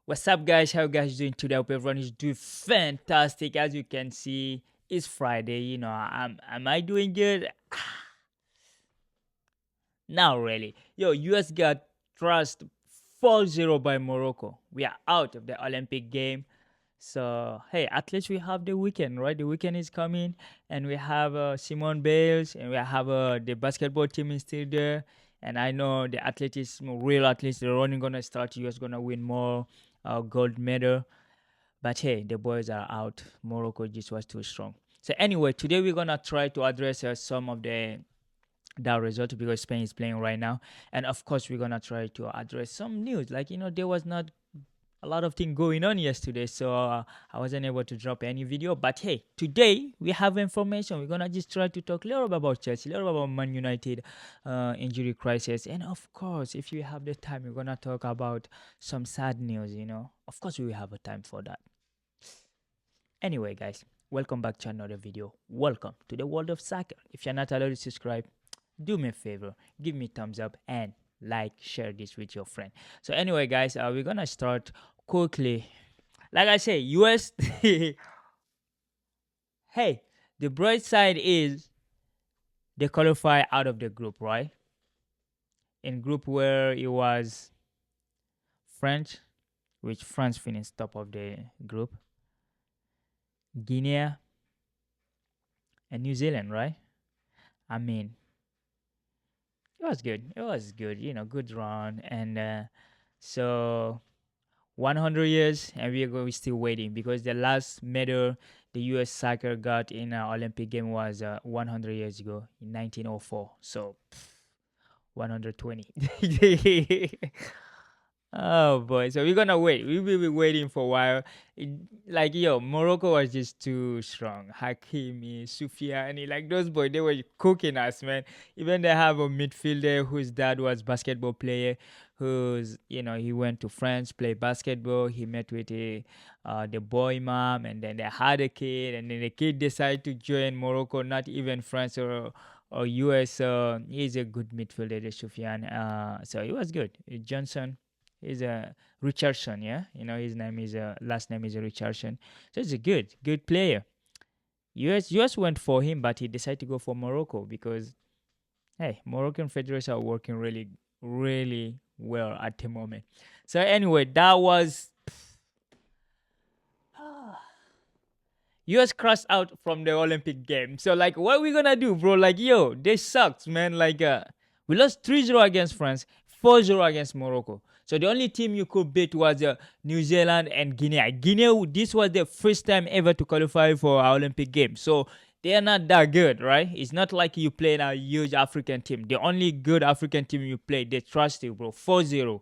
What's up, guys? How you guys doing today? Hope everyone is doing fantastic. As you can see, it's Friday. Am I doing good? Not really. Yo, US got thrust 4-0 by Morocco. We are out of the Olympic game. So hey, at least we have the weekend, right? The weekend is coming, and we have Simone Bales, and we have the basketball team is still there. And I know the athletes, real athletes, they're only gonna start. US gonna win more gold medal. But hey, the boys are out. Morocco just was too strong. So anyway, today we're gonna try to address some of the that result because Spain is playing right now, and of course we're gonna try to address some news. Like there was not a lot of things going on yesterday, so I wasn't able to drop any video. But hey, today we have information. We're gonna just try to talk a little bit about Chelsea, a little bit about Man United injury crisis, and of course, if you have the time, we're gonna talk about some sad news. Of course, we will have a time for that. Anyway, guys, welcome back to another video. Welcome to the world of soccer. If you're not already subscribed, do me a favor, give me thumbs up and like, share this with your friend. So anyway, guys, we're gonna start quickly. Like I say, US. Hey, the bright side is they qualify out of the group, right? In group where it was French, which France finished top of the group, Guinea, and New Zealand, right? I mean, it was good. It was good. Good run. And so 100 years, and we're still waiting because the last medal the U.S. soccer got in an Olympic game was 100 years ago in 1904. So 120. Oh boy, so we're gonna wait. We will be waiting for a while. Morocco was just too strong. Hakimi, Sufiani, like those boys, they were cooking us, man. Even they have a midfielder whose dad was basketball player, he went to France, play basketball. He met with the boy mom, and then they had a kid, and then the kid decided to join Morocco, not even France or US. He's a good midfielder, the Sufian. So it was good. Johnson is a Richardson, yeah. His name is last name is Richardson. So he's a good player. US went for him, but he decided to go for Morocco because hey, Moroccan Federation are working really, really well at the moment. So anyway, that was US crashed out from the Olympic game. So like what are we gonna do, bro? Like yo, this sucks, man. We lost 3-0 against France, 4-0 against Morocco. So the only team you could beat was New Zealand and Guinea. Guinea, this was the first time ever to qualify for our Olympic Games. So they are not that good, right? It's not like you play a huge African team. The only good African team you play, they trust you, bro. 4-0.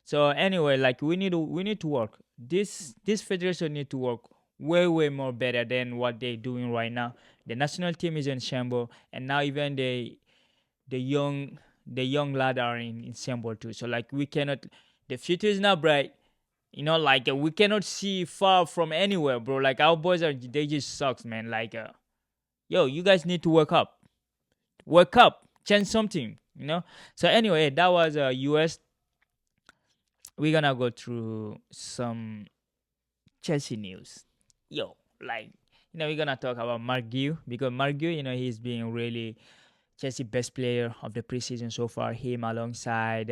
So anyway, like we need to work. This federation need to work way more better than what they're doing right now. The national team is in shambles, and now even the young lad are in shambles too. So like we cannot, the future is not bright. We cannot see far from anywhere, bro. Like our boys they just sucks, man. Yo, you guys need to wake up, change something. So anyway, that was US. We're gonna go through some Chelsea news. Yo, we're gonna talk about Mark Gill because Mark Gill, he's being really Chelsea best player of the preseason so far. Him alongside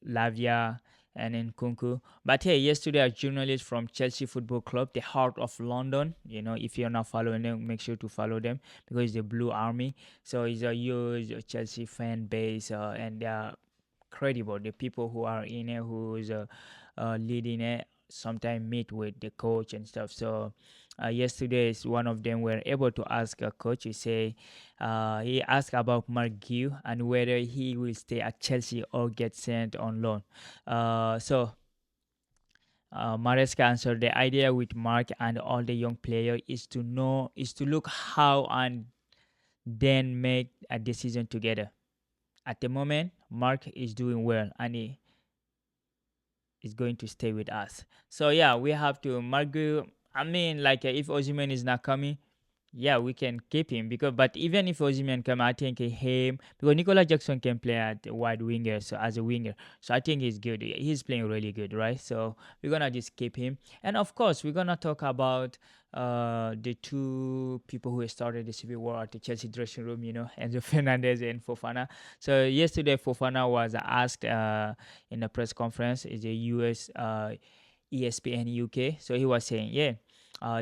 Lavia and then Kunku. But hey, yesterday a journalist from Chelsea Football Club, the heart of London. If you're not following them, make sure to follow them because it's the Blue Army. So it's a huge Chelsea fan base, and they are credible. The people who are in it, who's leading it, sometimes meet with the coach and stuff. So yesterday, one of them were able to ask a coach. He asked about Mark Gill and whether he will stay at Chelsea or get sent on loan. Maresca answered, the idea with Mark and all the young players is to look how and then make a decision together. At the moment, Mark is doing well and he is going to stay with us. So yeah, we have to Mark Gill. I mean, if Osimhen is not coming, Yeah, we can keep him because, but even if Osimhen come, I think him because Nicola Jackson can play at wide winger, so as a winger, so I think he's good. He's playing really good, right? So we're gonna just keep him, and of course we're gonna talk about the two people who started the civil war at the Chelsea dressing room, Enzo Fernandez and Fofana. So yesterday Fofana was asked in a press conference, is a US ESPN UK. So he was saying, yeah,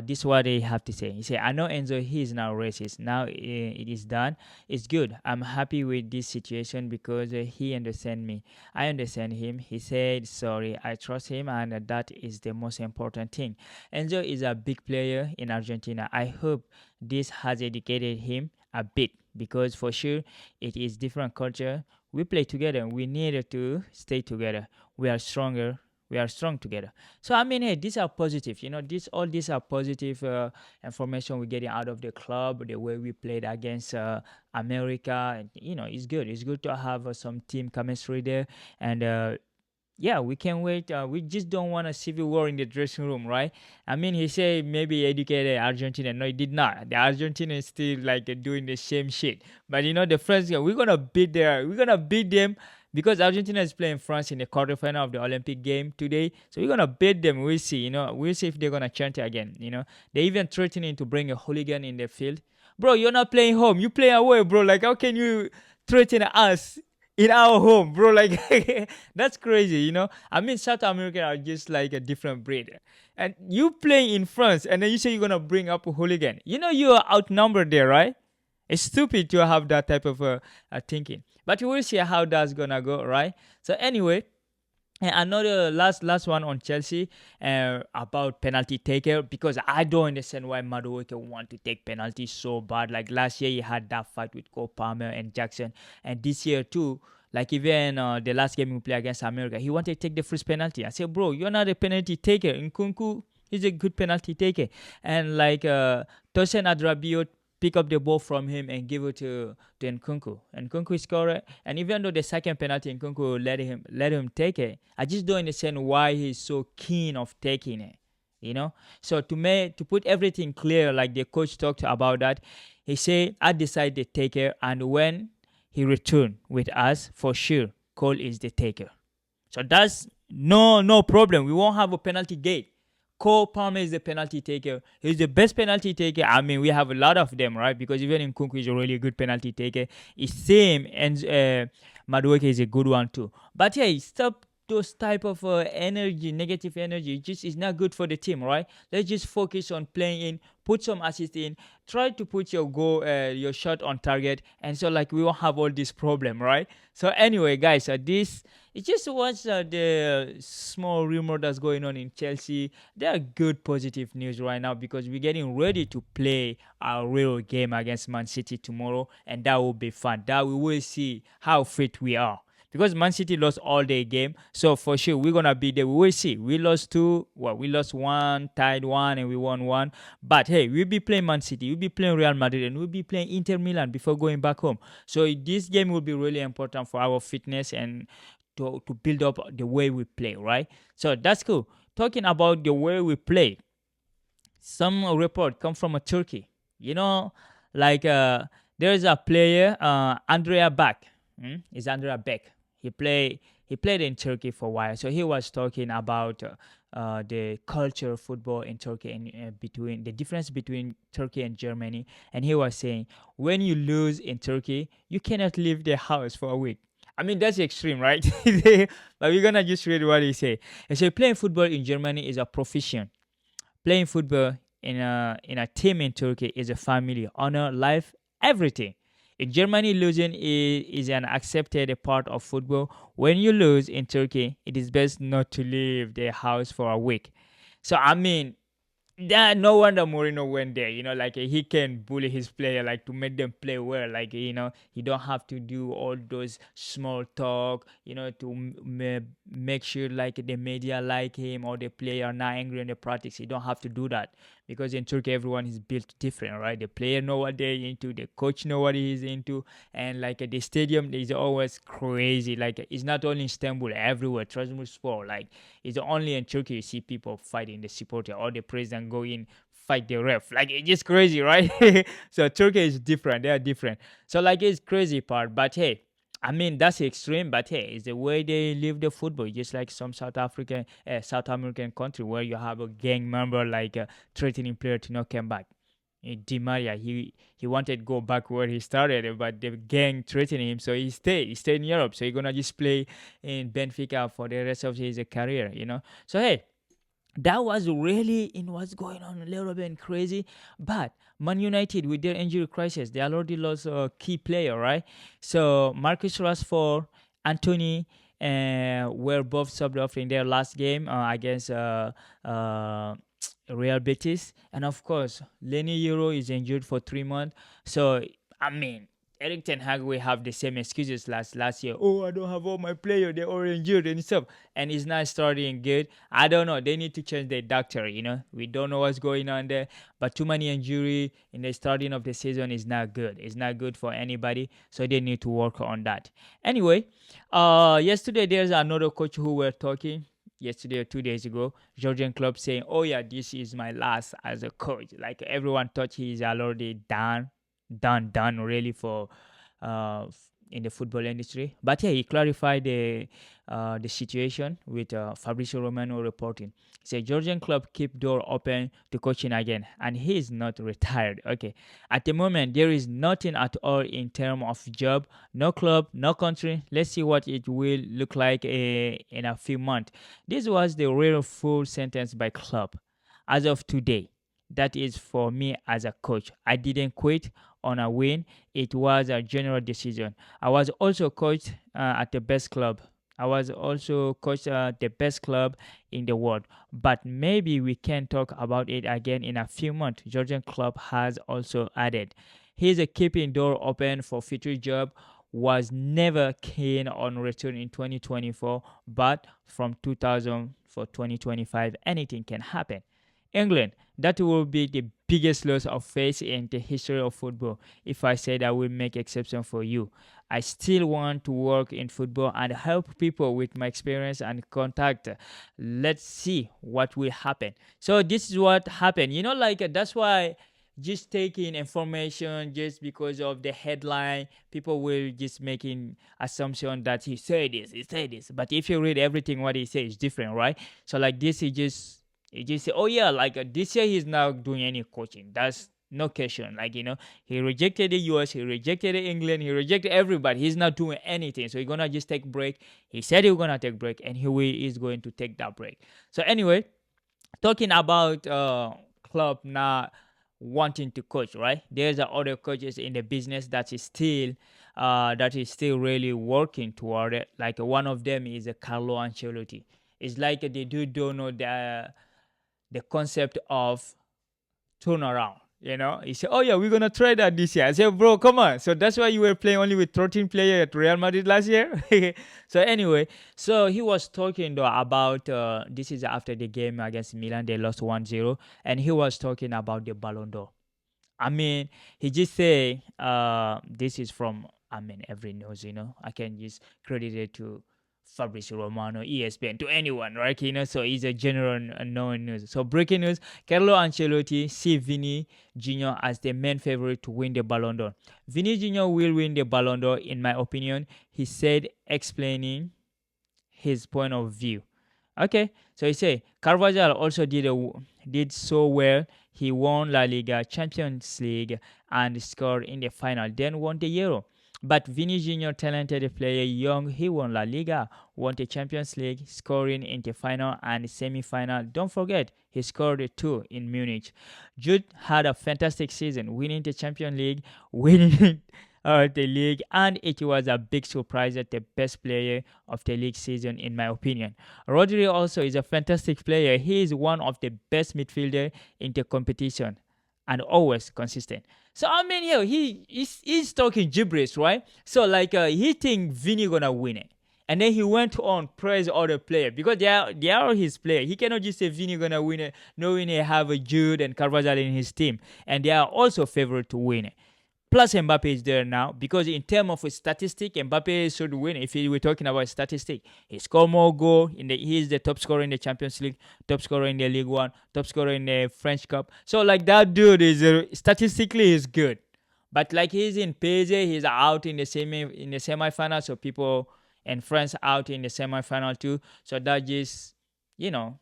this is what they have to say. He said, I know Enzo, he is now racist. Now it is done. It's good. I'm happy with this situation because he understands me. I understand him. He said, sorry, I trust him, and that is the most important thing. Enzo is a big player in Argentina. I hope this has educated him a bit because for sure it is different culture. We play together. We need to stay together. We are stronger. We are strong together. So I mean, hey, these are positive. These are positive information we're getting out of the club. The way we played against America, and it's good. It's good to have some team chemistry there, and yeah, we can wait. We just don't want a civil war in the dressing room, right? I mean, he said maybe educated Argentina. No, he did not. The Argentina is still like doing the same shit. But the France, we're gonna beat their, we're gonna beat them because Argentina is playing France in the quarterfinal of the Olympic game today. So we're gonna beat them. We'll see. We'll see if they're gonna chant it again. They even threatening to bring a hooligan in the field. Bro, you're not playing home. You play away, bro. Like, how can you threaten us in our home, bro? Like, that's crazy, I mean, South America are just like a different breed. And you play in France, and then you say you're gonna bring up a hooligan. You are outnumbered there, right? It's stupid to have that type of thinking. But we'll see how that's gonna go, right? So anyway, and another last one on Chelsea about penalty taker, because I don't understand why Madueke want to take penalties so bad. Like last year he had that fight with Cole Palmer and Jackson, and this year too. Like even the last game we play against America, he wanted to take the first penalty. I said, bro, you're not a penalty taker. Nkunku is a good penalty taker, and like Tosin Adrabio pick up the ball from him and give it to Nkunku. Nkunku scored it. And even though the second penalty Nkunku let him take it, I just don't understand why he's so keen of taking it. So to put everything clear, like the coach talked about that, he said I decided to take it, and when he returned with us, for sure, Cole is the taker. So that's no problem. We won't have a penalty gate. Cole Palmer is the penalty taker. He's the best penalty taker. I mean, we have a lot of them, right? Because even in Kunku is a really good penalty taker. It's same, and Madueke is a good one too. But yeah, stop those type of energy, negative energy. It just is not good for the team, right? Let's just focus on playing in, put some assist in, try to put your goal, your shot on target, and so like we won't have all this problem, right? So anyway, guys, this it just was the small rumor that's going on in Chelsea. There are good positive news right now because we're getting ready to play a real game against Man City tomorrow, and that will be fun. That we will see how fit we are. Because Man City lost all their game, so for sure we're gonna be there. We will see. We lost two, well, we lost one, tied one, and we won one. But hey, we'll be playing Man City, we'll be playing Real Madrid, and we'll be playing Inter Milan before going back home. So this game will be really important for our fitness and to build up the way we play, right? So that's cool. Talking about the way we play, some report come from Turkey. Like there is a player, Andrea Beck. Is Andrea Beck. He played in Turkey for a while. So he was talking about the culture of football in Turkey and between the difference between Turkey and Germany. And he was saying when you lose in Turkey, you cannot leave the house for a week. I mean, that's extreme, right? But we're gonna just read what he said. He said playing football in Germany is a profession. Playing football in a team in Turkey is a family, honor, life, everything. In Germany, losing is an accepted part of football. When you lose in Turkey, it is best not to leave the house for a week. So I mean, no wonder Mourinho went there. Like he can bully his player, like to make them play well. Like he don't have to do all those small talk. To make sure like the media like him or the player are not angry in the practice. He don't have to do that because in Turkey everyone is built different, right? The player know what they're into, the coach know what he's into, and like the stadium is always crazy. Like it's not only in Istanbul, everywhere. Trabzonspor, like it's only in Turkey you see people fighting the supporter or the president going fight the ref. Like it's just crazy, right? So Turkey is different. They are different. So like it's crazy part. But hey, I mean that's extreme. But hey, it's the way they live the football. Just like some South American country where you have a gang member like threatening player to not come back. Di Maria, he wanted to go back where he started, but the gang threatened him, so he stayed. He stayed in Europe, so he's gonna just play in Benfica for the rest of his career, you know. So hey, that was really in what's going on a little bit crazy. But Man United with their injury crisis, they already lost a key player, right? So Marcus Rashford, Anthony, were both subbed off in their last game against uh, Real Betis, and of course Lenny Euro is injured for 3 months. So I mean, Eric Ten Hag will have the same excuses last year. Oh, I don't have all my players; they're all injured and stuff, and he's not starting good. I don't know. They need to change their doctor. You know, we don't know what's going on there. But too many injury in the starting of the season is not good. It's not good for anybody. So they need to work on that. Anyway, yesterday there's another coach who were talking yesterday or 2 days ago, Georgian club saying, "Oh yeah, this is my last as a coach." Like everyone thought he's already done really for in the football industry. But yeah, he clarified the situation with Fabrizio Romano reporting. He said Georgian club keep door open to coaching again, and he is not retired. Okay, at the moment there is nothing at all in terms of job, no club, no country. Let's see what it will look like in a few months. This was the real full sentence by club. As of today, that is for me as a coach. I didn't quit on a win. It was a general decision. I was also coached at the best club. I was also coached at the best club in the world. But maybe we can talk about it again in a few months. Georgian club has also added. He's a keeping door open for future job. Was never keen on return in 2024, but from 2000 for 2025, anything can happen. England, that will be the biggest loss of face in the history of football. If I said I will make exception for you, I still want to work in football and help people with my experience and contact. Let's see what will happen. So this is what happened. You know, like that's why just taking information just because of the headline, people will just making assumption that he said this. But if you read everything what he says, it's different, right? So like this, he just say, oh yeah, like this year he's not doing any coaching. That's no question. Like he rejected the US, he rejected the England, he rejected everybody. He's not doing anything. So he's gonna just take break. He said he was gonna take break, and is going to take that break. So anyway, talking about club not wanting to coach, right? There's other coaches in the business that is still really working toward it. Like one of them is Carlo Ancelotti. It's like they don't know the concept of turnaround. He said, "Oh yeah, we're gonna try that this year." I said, "Bro, come on." So that's why you were playing only with 13 players at Real Madrid last year. So anyway, so he was talking though about this is after the game against Milan. They lost 1-0, and he was talking about the Ballon d'Or. I mean, he just say this is from every news. I can just credit it to Fabrizio Romano, ESPN, to anyone, right? So he's a general known news. So breaking news: Carlo Ancelotti see Vini Jr. as the main favorite to win the Ballon d'Or. Vini Jr. will win the Ballon d'Or, in my opinion, he said, explaining his point of view. Okay, so he said Carvajal also did so well. He won La Liga, Champions League, and scored in the final. Then won the Euro. But Vini Jr., talented player, young, he won La Liga, won the Champions League, scoring in the final and semi-final. Don't forget, he scored two in Munich. Jude had a fantastic season, winning the Champions League, winning the league, and it was a big surprise that the best player of the league season, in my opinion. Rodri also is a fantastic player. He is one of the best midfielder in the competition and always consistent. So here he's talking gibberish, right? So like he think Vini gonna win it. And then he went on praise other player because they are his player. He cannot just say Vini gonna win it, knowing he have a Jude and Carvajal in his team, and they are also favored to win it. Plus Mbappe is there now because in terms of a statistic, Mbappe should win. If we're talking about statistic, he scored more goal he is the top scorer in the Champions League, top scorer in the League One, top scorer in the French Cup. So like that dude is statistically is good, but like he's in PSG, he's out in the semi-final. So people and France out in the semi-final too. So that just you know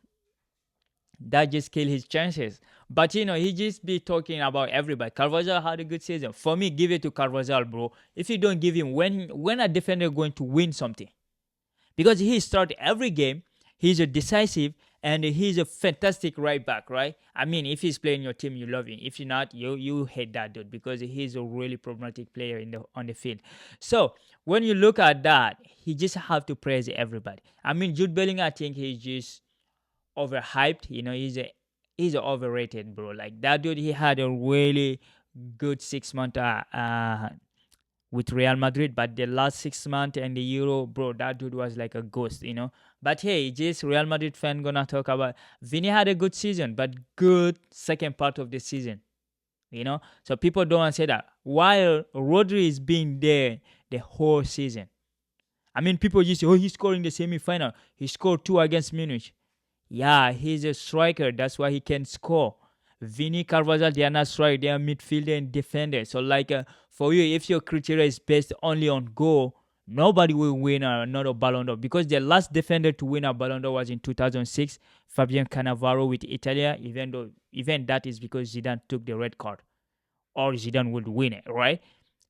that just kill his chances. But he just be talking about everybody. Carvajal had a good season. For me, give it to Carvajal, bro. If you don't give him, when a defender going to win something, because he start every game, he's a decisive and he's a fantastic right back, right? I mean, if he's playing your team, you love him. If you're not, you hate that dude because he's a really problematic player on the field. So when you look at that, he just have to praise everybody. I mean, Jude Bellingham, I think he's just overhyped. He's overrated, bro. Like that dude, he had a really good 6 month with Real Madrid, but the last 6 months and the Euro, bro, that dude was like a ghost. But hey, just Real Madrid fan gonna talk about Vini had a good season, but good second part of the season. So people don't want to say that. While Rodri is being there the whole season. I mean, people just say, oh, he's scoring the semi-final. He scored two against Munich. Yeah, he's a striker. That's why he can score. Vini Carvajal, they are not striker. They are midfielder and defender. So, like, for you, if your criteria is based only on goal, nobody will win another Ballon d'Or. Because the last defender to win a Ballon d'Or was in 2006, Fabian Cannavaro with Italia. Even that is because Zidane took the red card. Or Zidane would win it, right?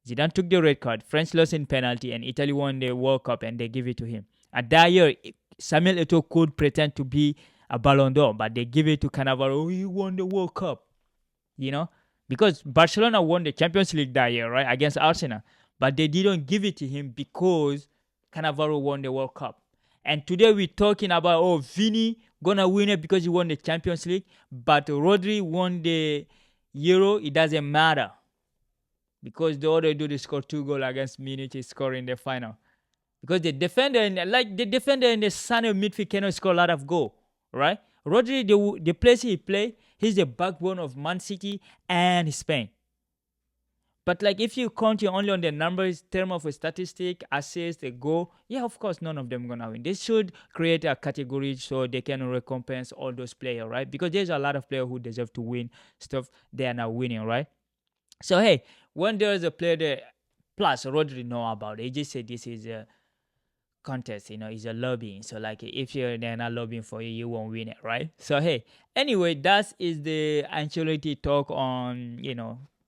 Zidane took the red card. France lost in penalty, and Italy won the World Cup, and they give it to him. At that year, Samuel Eto'o could pretend to be a Ballon d'Or, but they give it to Cannavaro. Oh, he won the World Cup, you know, because Barcelona won the Champions League that year, right, against Arsenal, but they didn't give it to him because Cannavaro won the World Cup. And today we're talking about, oh, Vini gonna win it because he won the Champions League, but Rodri won the Euro. It doesn't matter because the other dude scored 2 goals against Munich. He scored in the final. Because the defender in the center midfield cannot score a lot of goal, right? Rodri, the place he play, he's the backbone of Man City and Spain. But like if you count only on the numbers, term of a statistic, assist, a goal, yeah, of course, none of them gonna win. They should create a category so they can recompense all those players, right? Because there's a lot of players who deserve to win stuff they are not winning, right? So hey, when there is a player that plus Rodri know about it, he just said this is a contest, is a lobbying. So like if they're not lobbying for you, you won't win it, right? So hey, anyway, that is the Ancelotti talk on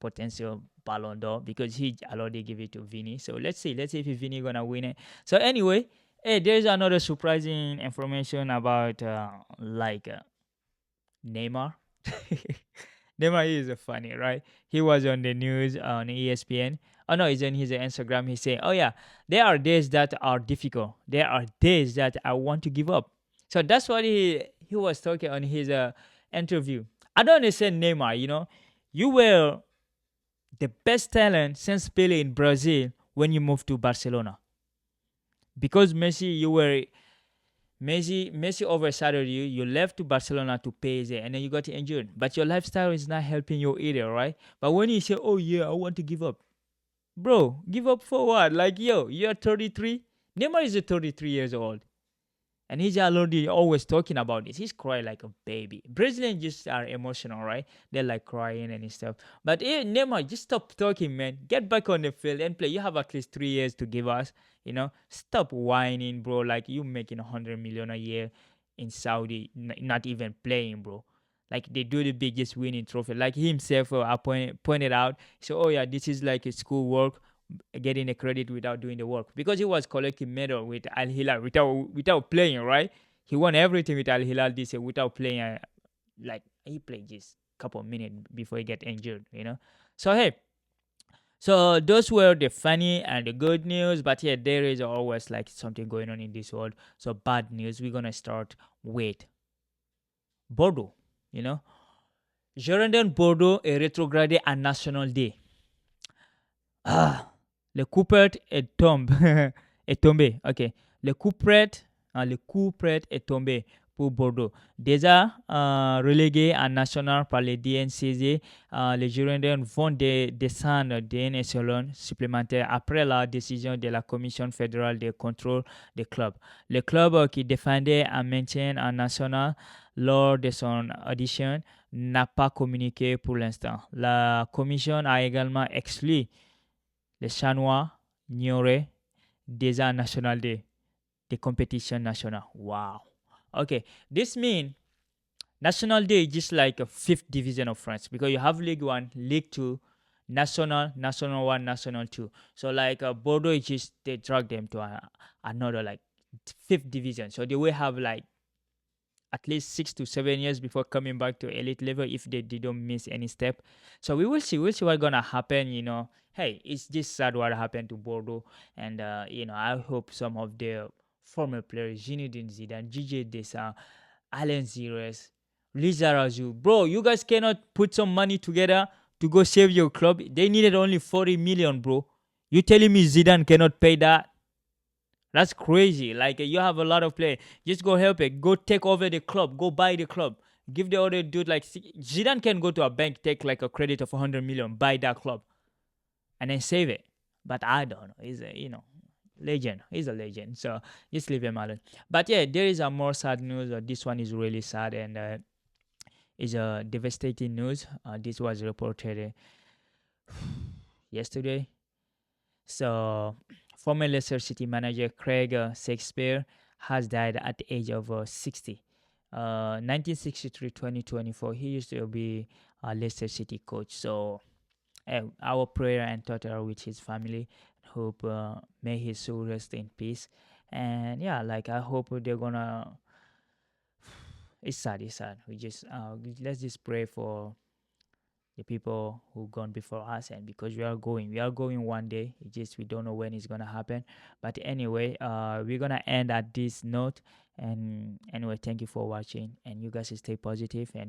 potential Ballon d'Or because he already give it to Vini. So let's see if Vini gonna win it. So anyway, hey, there's another surprising information about Neymar. Neymar is funny, right? He was on the news on ESPN. Oh no, he's on his Instagram. He's saying, "Oh yeah, there are days that are difficult. There are days that I want to give up." So that's what he was talking on his interview. I don't understand Neymar. You were the best talent since Pele in Brazil when you moved to Barcelona. Because Messi overshadowed you. You left to Barcelona to PSG, and then you got injured. But your lifestyle is not helping you either, right? But when you say, "Oh yeah, I want to give up," bro, give up for what? Like, yo, you're 33. Neymar is 33 years old, and he's already always talking about this. He's crying like a baby. Brazilians just are emotional, right? They're like crying and stuff. But Neymar, just stop talking, man. Get back on the field and play. You have at least 3 years to give us. Stop whining, bro. Like you making 100 million a year in Saudi, not even playing, bro. Like they do the biggest winning trophy. Like he himself pointed out. So, oh yeah, this is like a school work, getting the credit without doing the work because he was collecting medal with Al Hilal without playing, right? He won everything with Al Hilal this year without playing. Like he played just a couple of minutes before he get injured. So hey, so those were the funny and the good news, but yeah, there is always like something going on in this world. So bad news. We're gonna start with Bordeaux. Girondin Bordeaux est rétrogradé à National Day. Ah, le couperet est tombé. est tombé. Ok. Le couperet est tombé pour Bordeaux. Déjà relégués en national par les DNCG, les Girondins vont descendre d'un échelon supplémentaire après la décision de la Commission fédérale de contrôle des clubs. Le club qui défendait un maintien en national lors de son audition n'a pas communiqué pour l'instant. La Commission a également exclu les Chanois, Nioré, déjà national des competitions nationales. Wow. Okay, this means National Day is just like a fifth division of France because you have League One, League Two, National, National One, National Two. So like Bordeaux is just they drag them to another like fifth division. So they will have like at least 6 to 7 years before coming back to elite level if they didn't miss any step. So we will see. We'll see what's gonna happen. Hey, it's just sad what happened to Bordeaux, and I hope some of their former players, Zinedine Zidane, Gigi Deschamps, Alan Zires, Lizarazu, bro, you guys cannot put some money together to go save your club. They needed only 40 million, bro. You telling me Zidane cannot pay that? That's crazy. Like you have a lot of play. Just go help it. Go take over the club. Go buy the club. Give the other dude like Zidane can go to a bank, take like a credit of 100 million, buy that club, and then save it. But I don't know. He's a legend. He's a legend. So just leave him alone. But yeah, there is a more sad news. This one is really sad and is a devastating news. This was reported yesterday. So, former Leicester City manager Craig Shakespeare has died at the age of 60. 1963-2024, he used to be a Leicester City coach. So, our prayer and thought are with his family. Hope may his soul rest in peace. And yeah, like I hope they're gonna. It's sad. It's sad. Let's just pray for the people who gone before us, and because we are going one day. It's just we don't know when it's gonna happen. But anyway, we're gonna end at this note. And anyway, thank you for watching, and you guys stay positive and